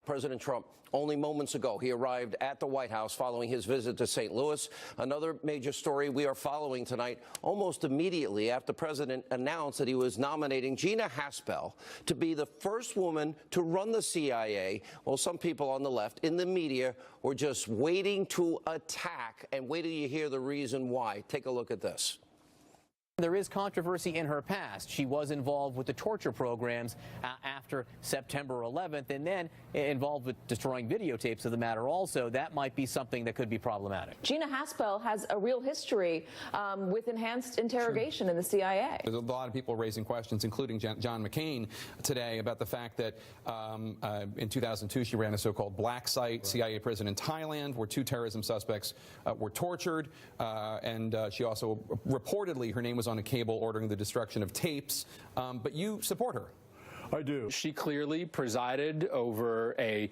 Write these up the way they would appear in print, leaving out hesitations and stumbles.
President Trump, only moments ago, he arrived at the White House following his visit to St. Louis. Another major story we are following tonight, almost immediately after the president announced that he was nominating Gina Haspel to be the first woman to run the CIA. Well, some people on the left in the media were just waiting to attack, and wait till you hear the reason why. Take a look at this. There is controversy in her past. She was involved with the torture programs after September 11th, and then involved with destroying videotapes of the matter also. That might be something that could be problematic. Gina Haspel has a real history with enhanced interrogation in the CIA. There's a lot of people raising questions, including John McCain today, about the fact that in 2002 she ran a so-called black site, CIA prison in Thailand, where 2 terrorism suspects were tortured, and she also reportedly, her name was on a cable ordering the destruction of tapes, but you support her. I do. She clearly presided over a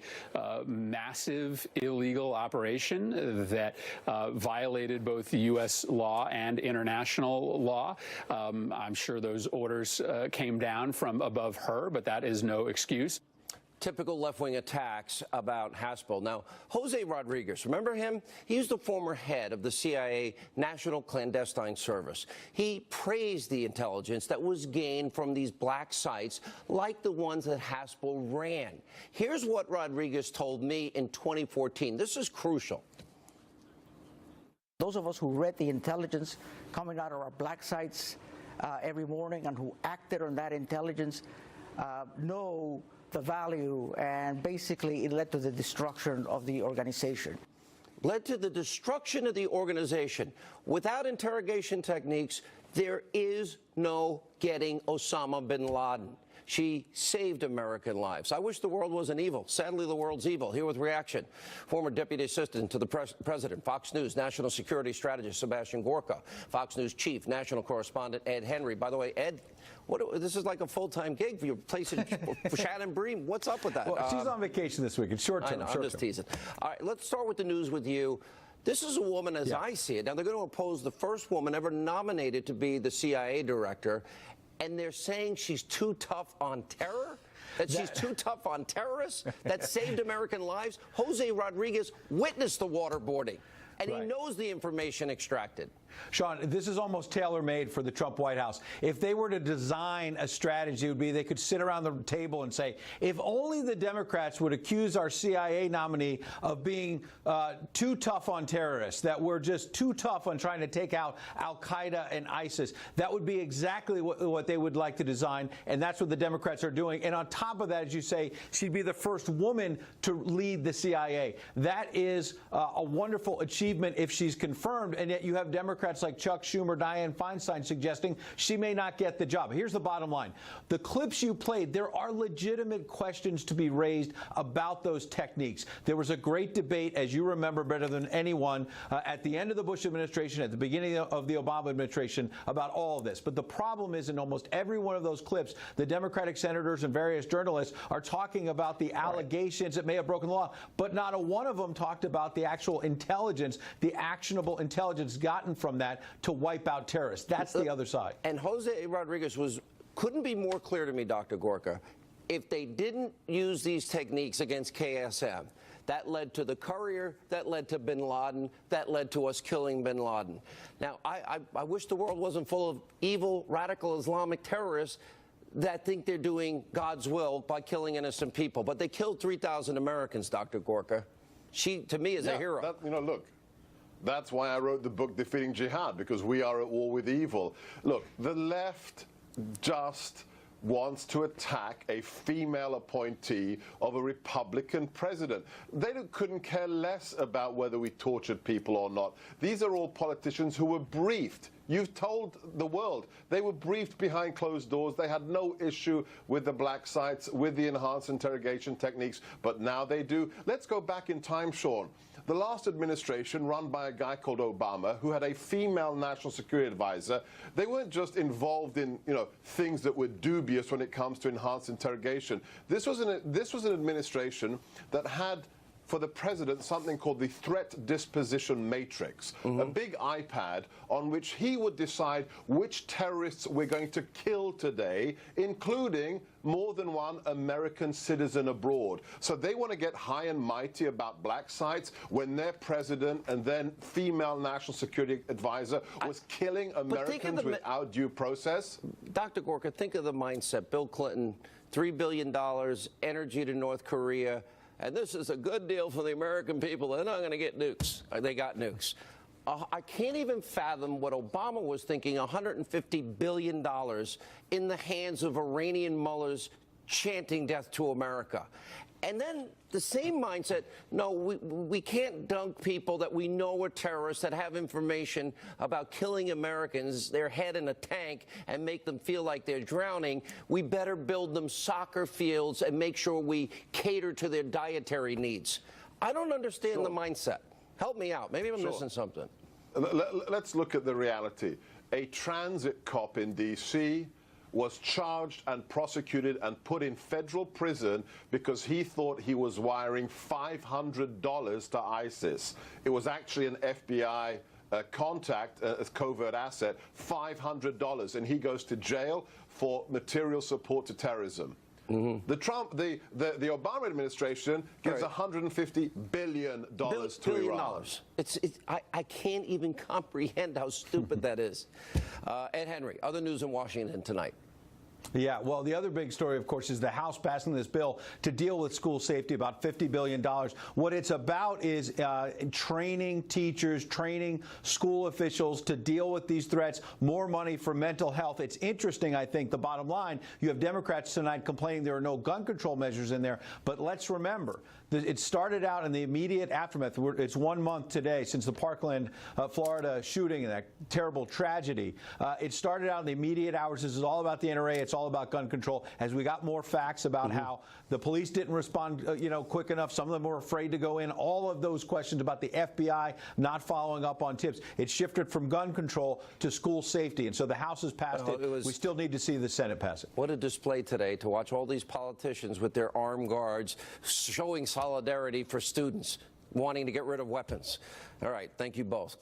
massive illegal operation that violated both U.S. law and international law. I'm sure those orders came down from above her, but that is no excuse. Typical left-wing attacks about Haspel. Now, Jose Rodriguez, remember him? He's the former head of the CIA National Clandestine Service. He praised the intelligence that was gained from these black sites like the ones that Haspel ran. Here's what Rodriguez told me in 2014. This is crucial. Those of us who read the intelligence coming out of our black sites every morning and who acted on that intelligence know the value, and basically it led to the destruction of the organization. Led to the destruction of the organization. Without interrogation techniques, there is no getting Osama bin Laden. She saved American lives. I wish the world wasn't evil. Sadly, the world's evil. Here with reaction, former deputy assistant to the president, Fox News national security strategist Sebastian Gorka, Fox News chief national correspondent Ed Henry. By the way, Ed, this is like a full-time gig for your place in Shannon Bream. What's up with that? Well, she's on vacation this week. It's short-term. I'm just teasing. All right, let's start with the news with you. This is a woman, as I see it. Now, they're going to oppose the first woman ever nominated to be the CIA director, and they're saying she's too tough on terror? That she's too tough on terrorists? That saved American lives? Jose Rodriguez witnessed the waterboarding, and he knows the information extracted. Sean, this is almost tailor-made for the Trump White House. If they were to design a strategy, it would be they could sit around the table and say, if only the Democrats would accuse our CIA nominee of being too tough on terrorists, that we're just too tough on trying to take out al-Qaeda and ISIS, that would be exactly what they would like to design, and that's what the Democrats are doing. And on top of that, as you say, she'd be the first woman to lead the CIA. That is a wonderful achievement if she's confirmed, and yet you have Democrats like Chuck Schumer, Dianne Feinstein suggesting she may not get the job. Here's the bottom line. The clips you played, there are legitimate questions to be raised about those techniques. There was a great debate, as you remember better than anyone, at the end of the Bush administration, at the beginning of the Obama administration, about all of this. But the problem is, in almost every one of those clips, the Democratic senators and various journalists are talking about the allegations that may have broken the law, but not a one of them talked about the actual intelligence, the actionable intelligence gotten from that to wipe out terrorists. That's the other side. And Jose Rodriguez couldn't be more clear to me, Dr. Gorka. If they didn't use these techniques against KSM, that led to the Courier, that led to bin Laden, that led to us killing bin Laden. Now, I wish the world wasn't full of evil, radical Islamic terrorists that think they're doing God's will by killing innocent people. But they killed 3,000 Americans, Dr. Gorka. She, to me, is a hero. Look. That's why I wrote the book Defeating Jihad, because we are at war with evil. Look, the left just wants to attack a female appointee of a Republican president. They couldn't care less about whether we tortured people or not. These are all politicians who were briefed. You've told the world. They were briefed behind closed doors. They had no issue with the black sites, with the enhanced interrogation techniques, but now they do. Let's go back in time, Sean. The last administration, run by a guy called Obama, who had a female national security advisor, they weren't just involved in, things that were dubious when it comes to enhanced interrogation. This was an administration that had for the president something called the Threat Disposition Matrix, a big iPad on which he would decide which terrorists we're going to kill today, including more than one American citizen abroad. So they want to get high and mighty about black sites when their president and then female national security advisor was killing Americans without due process. Dr. Gorka, think of the mindset. Bill Clinton, $3 billion, energy to North Korea, and this is a good deal for the American people. They're not going to get nukes. They got nukes. I can't even fathom what Obama was thinking, $150 billion in the hands of Iranian mullahs chanting death to America. And then the same mindset, no, we can't dunk people that we know are terrorists, that have information about killing Americans, their head in a tank, and make them feel like they're drowning. We better build them soccer fields and make sure we cater to their dietary needs. I don't understand the mindset. Help me out. Maybe I'm missing something. Let's look at the reality. A transit cop in D.C. was charged and prosecuted and put in federal prison because he thought he was wiring $500 to ISIS. It was actually an FBI contact, a covert asset, $500, and he goes to jail for material support to terrorism. The Obama administration gives $150 billion to Iran. I can't even comprehend how stupid that is. Ed Henry, other news in Washington tonight. Yeah, well, the other big story, of course, is the House passing this bill to deal with school safety, about $50 billion. What it's about is training teachers, training school officials to deal with these threats, more money for mental health. It's interesting, I think, the bottom line, you have Democrats tonight complaining there are no gun control measures in there, but let's remember, it started out in the immediate aftermath. It's 1 month today since the Parkland, Florida shooting and that terrible tragedy. It started out in the immediate hours. This is all about the NRA. It's all about gun control. As we got more facts about how the police didn't respond, quick enough, some of them were afraid to go in. All of those questions about the FBI not following up on tips. It shifted from gun control to school safety, and so the House has passed it. We still need to see the Senate pass it. What a display today to watch all these politicians with their armed guards showing solidarity for students wanting to get rid of weapons. All right, thank you both.